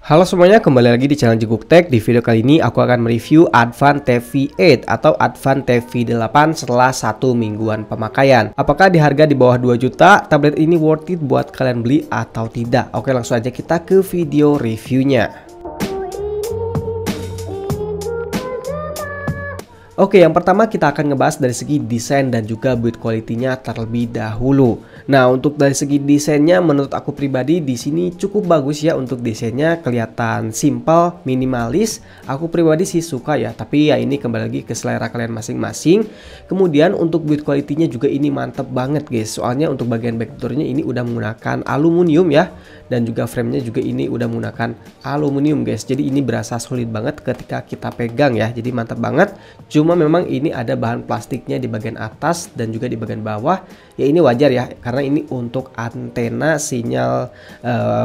Halo semuanya, kembali lagi di channel Jeguk Tech. Di video kali ini aku akan mereview Advan TV8 atau Advan TV8 setelah 1 mingguan pemakaian. Apakah di harga di bawah 2 juta, tablet ini worth it buat kalian beli atau tidak? Oke, langsung aja kita ke video reviewnya. Oke, yang pertama kita akan ngebahas dari segi desain dan juga build quality-nya terlebih dahulu. Nah, untuk dari segi desainnya menurut aku pribadi di sini cukup bagus ya. Untuk desainnya kelihatan simple, minimalis. Aku pribadi sih suka ya, tapi ya ini kembali lagi ke selera kalian masing-masing. Kemudian untuk build quality-nya juga ini mantep banget guys. Soalnya untuk bagian backdoor-nya ini udah menggunakan aluminium ya. Dan juga frame-nya juga ini udah menggunakan aluminium guys. Jadi ini berasa solid banget ketika kita pegang ya. Jadi mantap banget. Cuma memang ini ada bahan plastiknya di bagian atas dan juga di bagian bawah. Ya ini wajar ya, karena ini untuk antena sinyal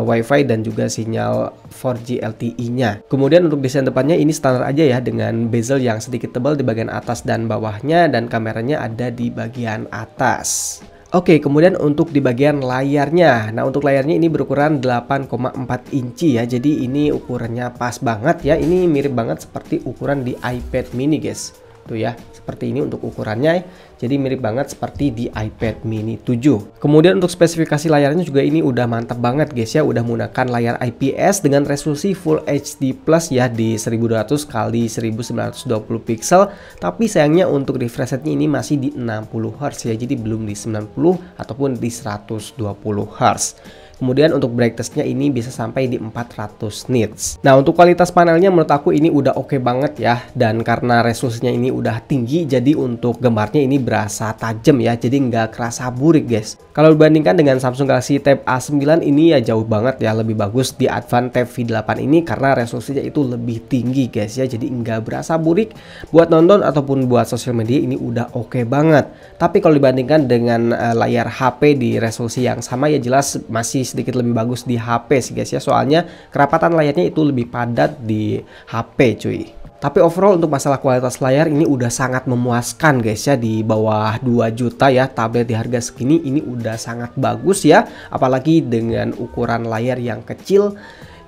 WiFi dan juga sinyal 4G LTE-nya. Kemudian untuk desain depannya ini standar aja ya, dengan bezel yang sedikit tebal di bagian atas dan bawahnya, dan kameranya ada di bagian atas. Oke, kemudian untuk di bagian layarnya. Nah, untuk layarnya ini berukuran 8,4 inci ya. Jadi ini ukurannya pas banget ya. Ini mirip banget seperti ukuran di iPad mini guys. Tuh ya, seperti ini untuk ukurannya. Jadi mirip banget seperti di iPad mini 7. Kemudian untuk spesifikasi layarnya juga ini udah mantap banget guys ya. Udah menggunakan layar IPS dengan resolusi Full HD Plus ya di 1200 x 1920 pixel. Tapi sayangnya untuk refresh rate-nya ini masih di 60 Hz ya. Jadi belum di 90 ataupun di 120 Hz. Kemudian untuk brightness-nya ini bisa sampai di 400 nits. Nah, untuk kualitas panelnya menurut aku ini udah oke banget ya. Dan karena resolusinya ini udah tinggi, jadi untuk gambarnya ini berasa tajam ya. Jadi nggak kerasa burik guys. Kalau dibandingkan dengan Samsung Galaxy Tab A9 ini ya jauh banget ya. Lebih bagus di Advan Tab V8 ini karena resolusinya itu lebih tinggi guys ya. Jadi nggak berasa burik. Buat nonton ataupun buat sosial media ini udah oke banget. Tapi kalau dibandingkan dengan layar HP di resolusi yang sama ya jelas masih sedikit lebih bagus di HP sih guys ya, soalnya kerapatan layarnya itu lebih padat di HP cuy. Tapi overall untuk masalah kualitas layar ini udah sangat memuaskan guys ya. Di bawah 2 juta ya, tablet di harga segini ini udah sangat bagus ya, apalagi dengan ukuran layar yang kecil.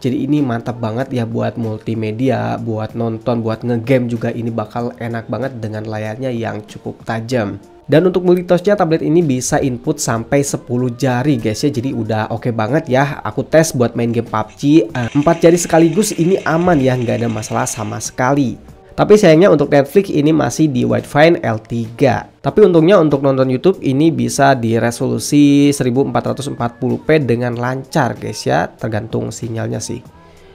Jadi ini mantap banget ya buat multimedia, buat nonton, buat ngegame juga ini bakal enak banget dengan layarnya yang cukup tajam. Dan untuk multitasknya tablet ini bisa input sampai 10 jari guys ya. Jadi udah oke banget ya. Aku tes buat main game PUBG 4 jari sekaligus ini aman ya, nggak ada masalah sama sekali. Tapi sayangnya untuk Netflix ini masih di Widevine L3. Tapi untungnya untuk nonton YouTube ini bisa di resolusi 1440p dengan lancar guys ya, tergantung sinyalnya sih.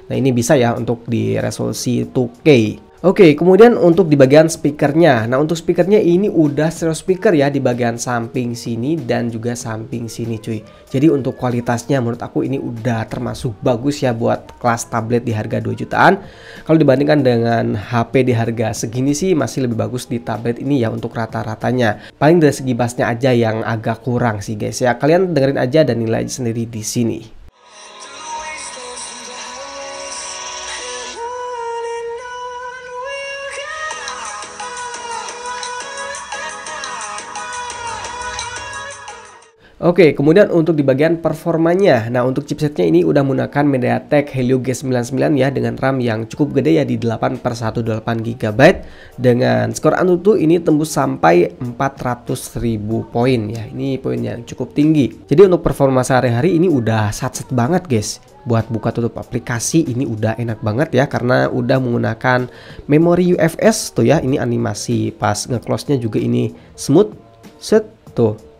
Nah, ini bisa ya untuk di resolusi 2K. Oke, kemudian untuk di bagian speakernya. Nah, untuk speakernya ini udah stereo speaker ya di bagian samping sini dan juga samping sini cuy. Jadi untuk kualitasnya menurut aku ini udah termasuk bagus ya buat kelas tablet di harga 2 jutaan. Kalau dibandingkan dengan HP di harga segini sih masih lebih bagus di tablet ini ya untuk rata-ratanya. Paling dari segi bassnya aja yang agak kurang sih guys ya. Kalian dengerin aja dan nilai aja sendiri di sini. Oke, kemudian untuk di bagian performanya. Nah, untuk chipsetnya ini udah menggunakan MediaTek Helio G99 ya, dengan RAM yang cukup gede ya di 8/128 GB. Dengan skor Antutu ini tembus sampai 400.000 poin ya. Ini poin yang cukup tinggi. Jadi untuk performa sehari-hari ini udah sat-set banget guys. Buat buka tutup aplikasi ini udah enak banget ya, karena udah menggunakan memori UFS tuh ya. Ini animasi pas nge-close-nya juga ini smooth. Set tuh.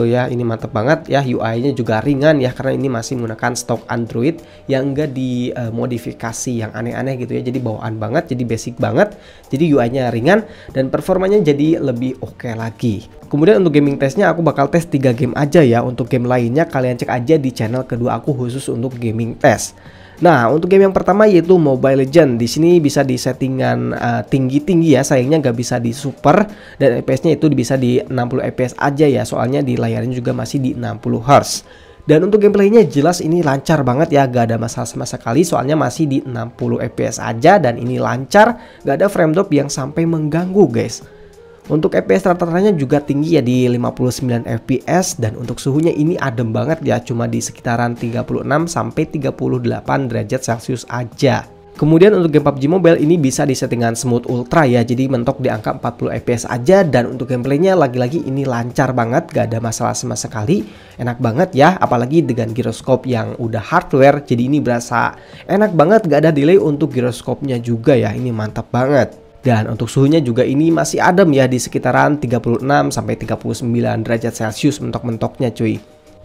Ya ini mantap banget ya. UI-nya juga ringan ya, karena ini masih menggunakan stok Android yang enggak dimodifikasi yang aneh-aneh gitu ya. Jadi bawaan banget, jadi basic banget. Jadi UI-nya ringan dan performanya jadi lebih oke lagi. Kemudian untuk gaming testnya aku bakal tes 3 game aja ya. Untuk game lainnya kalian cek aja di channel kedua aku khusus untuk gaming test. Nah, untuk game yang pertama yaitu Mobile Legends. Di sini bisa di settingan tinggi-tinggi ya, sayangnya nggak bisa di super, dan FPS-nya itu bisa di 60 FPS aja ya, soalnya di layarnya juga masih di 60 Hz. Dan untuk gameplaynya jelas ini lancar banget ya, gak ada masalah sama sekali, soalnya masih di 60 FPS aja dan ini lancar, gak ada frame drop yang sampai mengganggu guys. Untuk FPS rata-ratanya juga tinggi ya di 59 fps, dan untuk suhunya ini adem banget ya, cuma di sekitaran 36 sampai 38 derajat Celcius aja. Kemudian untuk game PUBG Mobile ini bisa di settingan smooth ultra ya, jadi mentok di angka 40 fps aja, dan untuk gameplaynya lagi-lagi ini lancar banget, gak ada masalah sama sekali, enak banget ya, apalagi dengan gyroscope yang udah hardware, jadi ini berasa enak banget, gak ada delay untuk gyroscope-nya juga ya, ini mantap banget. Dan untuk suhunya juga ini masih adem ya di sekitaran 36 sampai 39 derajat Celcius mentok-mentoknya cuy.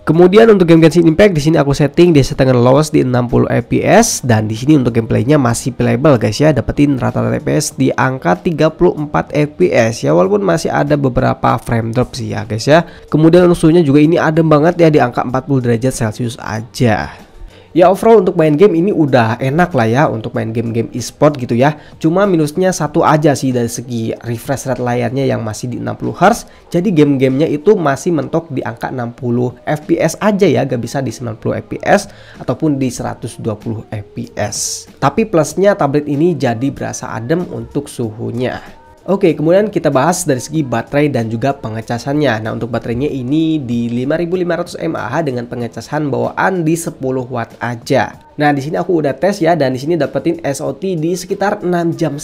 Kemudian untuk game Genshin Impact di sini aku setting di settingan lowest di 60 fps, dan di sini untuk gameplaynya masih playable guys ya, dapetin rata-rata fps di angka 34 fps ya, walaupun masih ada beberapa frame drop sih ya guys ya. Kemudian untuk suhunya juga ini adem banget ya di angka 40 derajat Celcius aja. Ya overall untuk main game ini udah enak lah ya untuk main game-game e-sport gitu ya. Cuma minusnya satu aja sih dari segi refresh rate layarnya yang masih di 60 Hz. Jadi game-gamenya itu masih mentok di angka 60 fps aja ya, gak bisa di 90 fps ataupun di 120 fps. Tapi plusnya tablet ini jadi berasa adem untuk suhunya. Oke, kemudian kita bahas dari segi baterai dan juga pengecasannya. Nah, untuk baterainya ini di 5500 mAh dengan pengecasan bawaan di 10 watt aja. Nah, di sini aku udah tes ya, dan di sini dapetin SOT di sekitar 6,5 jam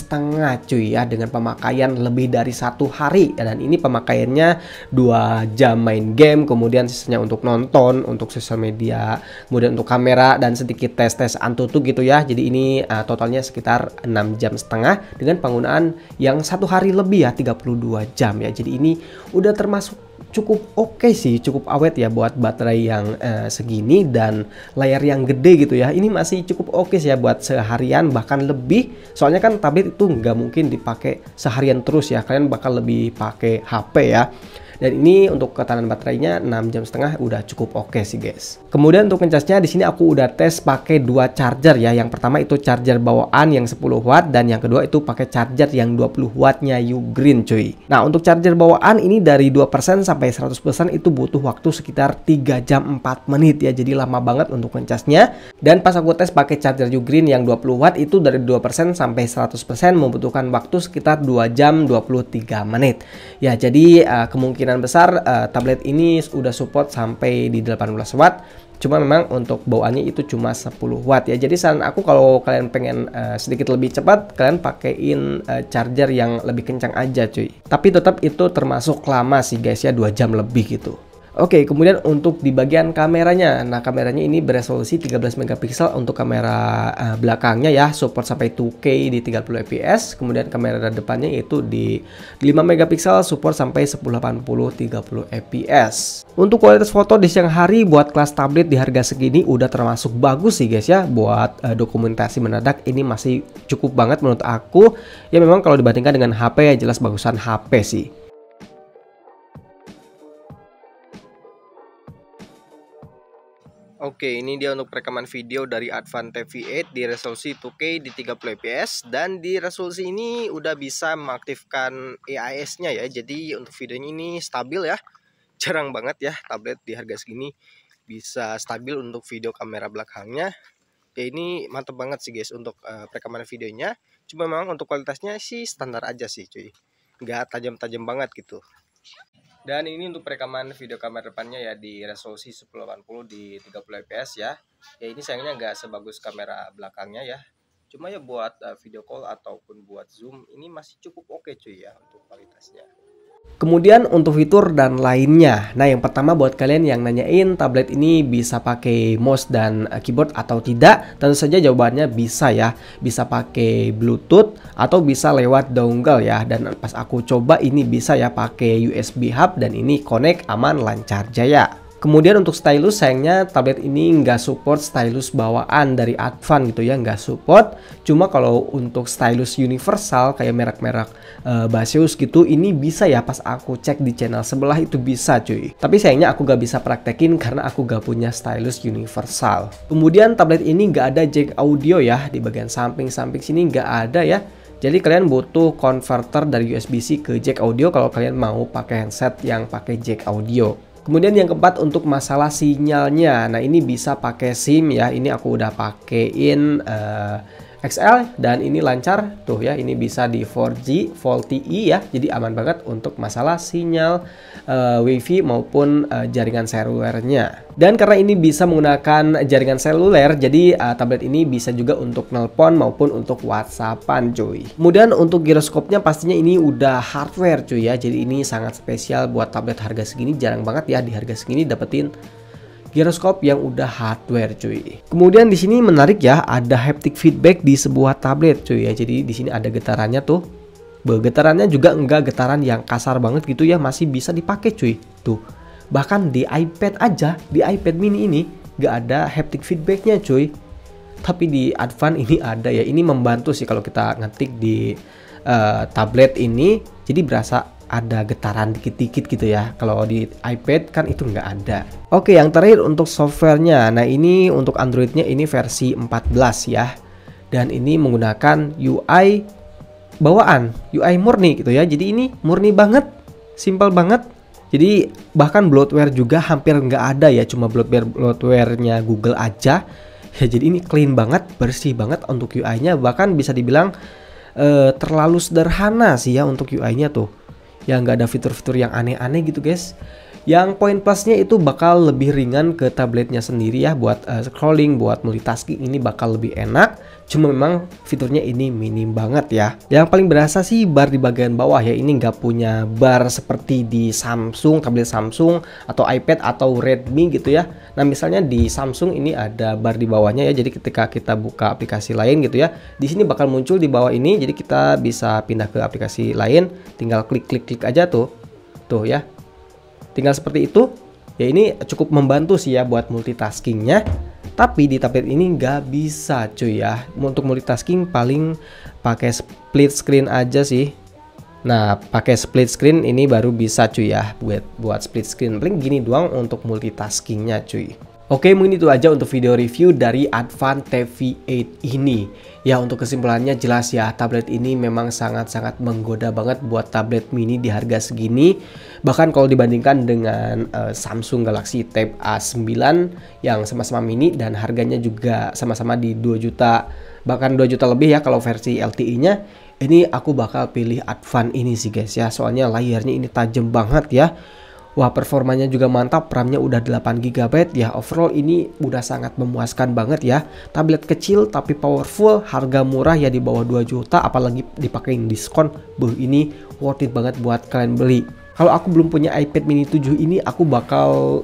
cuy ya, dengan pemakaian lebih dari 1 hari. Dan ini pemakaiannya 2 jam main game, kemudian sisanya untuk nonton, untuk sosial media, kemudian untuk kamera dan sedikit tes-tes Antutu gitu ya. Jadi ini totalnya sekitar 6,5 jam dengan penggunaan yang 1 hari lebih ya, 32 jam ya. Jadi ini udah termasuk cukup oke sih, cukup awet ya buat baterai yang segini dan layar yang gede gitu ya. Ini masih cukup oke sih ya buat seharian bahkan lebih. Soalnya kan tablet itu nggak mungkin dipakai seharian terus ya, kalian bakal lebih pakai HP ya. Dan ini untuk ketahanan baterainya 6,5 jam udah cukup oke sih guys. Kemudian untuk ngecasnya di sini aku udah tes pakai 2 charger ya. Yang pertama itu charger bawaan yang 10 watt, dan yang kedua itu pakai charger yang 20 wattnya Ugreen cuy. Nah, untuk charger bawaan ini dari 2% sampai 100% itu butuh waktu sekitar 3 jam 4 menit ya. Jadi lama banget untuk ngecasnya. Dan pas aku tes pakai charger Ugreen yang 20 watt itu dari 2% sampai 100% membutuhkan waktu sekitar 2 jam 23 menit. Ya, jadi kemungkinan besar tablet ini udah support sampai di 18 watt. Cuma memang untuk bawaannya itu cuma 10 watt ya. Jadi saran aku kalau kalian pengen sedikit lebih cepat, kalian pakein charger yang lebih kencang aja cuy. Tapi tetap itu termasuk lama sih guys ya, 2 jam lebih gitu. Oke, kemudian untuk di bagian kameranya. Nah, kameranya ini beresolusi 13 megapiksel untuk kamera belakangnya ya, support sampai 2K di 30 fps. Kemudian kamera depannya itu di 5 megapiksel, support sampai 1080 30 fps. Untuk kualitas foto di siang hari buat kelas tablet di harga segini udah termasuk bagus sih guys ya. Buat dokumentasi mendadak ini masih cukup banget menurut aku. Ya memang kalau dibandingkan dengan HP ya jelas bagusan HP sih. Oke, ini dia untuk rekaman video dari Advantech V8 di resolusi 2K di 30 fps, dan di resolusi ini udah bisa mengaktifkan AIS-nya ya. Jadi untuk videonya ini stabil ya. Jarang banget ya tablet di harga segini bisa stabil untuk video kamera belakangnya. Ya ini mantep banget sih guys untuk rekaman videonya. Cuma memang untuk kualitasnya sih standar aja sih cuy. Nggak tajam-tajam banget gitu. Dan ini untuk perekaman video kamera depannya ya di resolusi 1080 di 30 fps ya. Ya ini sayangnya nggak sebagus kamera belakangnya ya. Cuma ya buat video call ataupun buat zoom ini masih cukup oke cuy ya untuk kualitasnya. Kemudian untuk fitur dan lainnya. Nah, yang pertama buat kalian yang nanyain tablet ini bisa pakai mouse dan keyboard atau tidak, tentu saja jawabannya bisa ya. Bisa pakai Bluetooth atau bisa lewat dongle ya. Dan pas aku coba ini bisa ya pakai USB hub, dan ini connect aman lancar jaya. Kemudian untuk stylus, sayangnya tablet ini nggak support stylus bawaan dari Advan gitu ya, nggak support. Cuma kalau untuk stylus universal kayak merek-merek Baseus gitu, ini bisa ya, pas aku cek di channel sebelah itu bisa cuy. Tapi sayangnya aku nggak bisa praktekin karena aku nggak punya stylus universal. Kemudian tablet ini nggak ada jack audio ya, di bagian samping-samping sini nggak ada ya. Jadi kalian butuh converter dari USB-C ke jack audio kalau kalian mau pakai handset yang pakai jack audio. Kemudian yang keempat untuk masalah sinyalnya. Nah, ini bisa pakai SIM ya. Ini aku udah pakein XL dan ini lancar tuh ya, ini bisa di 4G VoLTE ya, jadi aman banget untuk masalah sinyal WiFi maupun jaringan selulernya. Dan karena ini bisa menggunakan jaringan seluler, jadi tablet ini bisa juga untuk nelpon maupun untuk WhatsAppan cuy. Kemudian untuk giroskopnya pastinya ini udah hardware cuy ya, jadi ini sangat spesial buat tablet harga segini, jarang banget ya di harga segini dapetin giroskop yang udah hardware cuy. Kemudian di sini menarik ya, ada haptic feedback di sebuah tablet cuy ya. Jadi di sini ada getarannya tuh. Getarannya juga enggak getaran yang kasar banget gitu ya, masih bisa dipakai cuy. Tuh. Bahkan di iPad aja, di iPad mini ini nggak ada haptic feedbacknya cuy. Tapi di Advan ini ada ya. Ini membantu sih kalau kita ngetik di tablet ini, jadi berasa ada getaran dikit-dikit gitu ya. Kalau di iPad kan itu nggak ada. Oke, yang terakhir untuk softwarenya. Nah ini untuk Androidnya ini versi 14 ya. Dan ini menggunakan UI bawaan, UI murni gitu ya. Jadi ini murni banget, simple banget. Jadi bahkan bloatware juga hampir nggak ada ya, cuma bloatware-nya Google aja. Ya jadi ini clean banget, bersih banget untuk UI-nya. Bahkan bisa dibilang terlalu sederhana sih ya untuk UI-nya tuh. Yang nggak ada fitur-fitur yang aneh-aneh gitu guys. Yang poin plusnya itu bakal lebih ringan ke tabletnya sendiri ya, buat scrolling, buat multitasking ini bakal lebih enak. Cuma memang fiturnya ini minim banget ya. Yang paling berasa sih bar di bagian bawah ya, ini nggak punya bar seperti di Samsung, tablet Samsung atau iPad atau Redmi gitu ya. Nah misalnya di Samsung ini ada bar di bawahnya ya, jadi ketika kita buka aplikasi lain gitu ya, di sini bakal muncul di bawah ini, jadi kita bisa pindah ke aplikasi lain, tinggal klik aja tuh ya, tinggal seperti itu ya. Ini cukup membantu sih ya buat multitaskingnya. Tapi di tablet ini nggak bisa cuy ya, untuk multitasking paling pakai split screen aja sih. Nah pakai split screen ini baru bisa cuy ya, buat split screen paling gini doang untuk multitaskingnya cuy. Oke, mungkin itu aja untuk video review dari Advan TV8 ini. Ya untuk kesimpulannya jelas ya, tablet ini memang sangat-sangat menggoda banget buat tablet mini di harga segini. Bahkan kalau dibandingkan dengan Samsung Galaxy Tab A9 yang sama-sama mini dan harganya juga sama-sama di 2 juta, bahkan 2 juta lebih ya kalau versi LTE-nya. Ini aku bakal pilih Advan ini sih guys ya, soalnya layarnya ini tajam banget ya. Wah performanya juga mantap, RAM-nya udah 8 GB ya. Overall ini udah sangat memuaskan banget ya. Tablet kecil tapi powerful, harga murah ya di bawah 2 juta, apalagi dipakein diskon. Ini worth it banget buat kalian beli. Kalau aku belum punya iPad mini 7 ini, aku bakal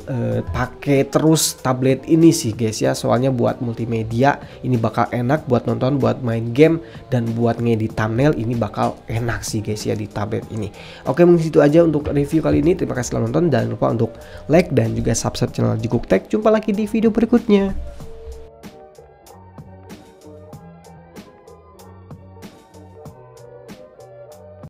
pakai terus tablet ini sih guys ya. Soalnya buat multimedia ini bakal enak, buat nonton, buat main game, dan buat ngedit thumbnail ini bakal enak sih guys ya di tablet ini. Oke, mungkin itu aja untuk review kali ini. Terima kasih telah nonton, dan jangan lupa untuk like dan juga subscribe channel Jikuk Tech. Jumpa lagi di video berikutnya.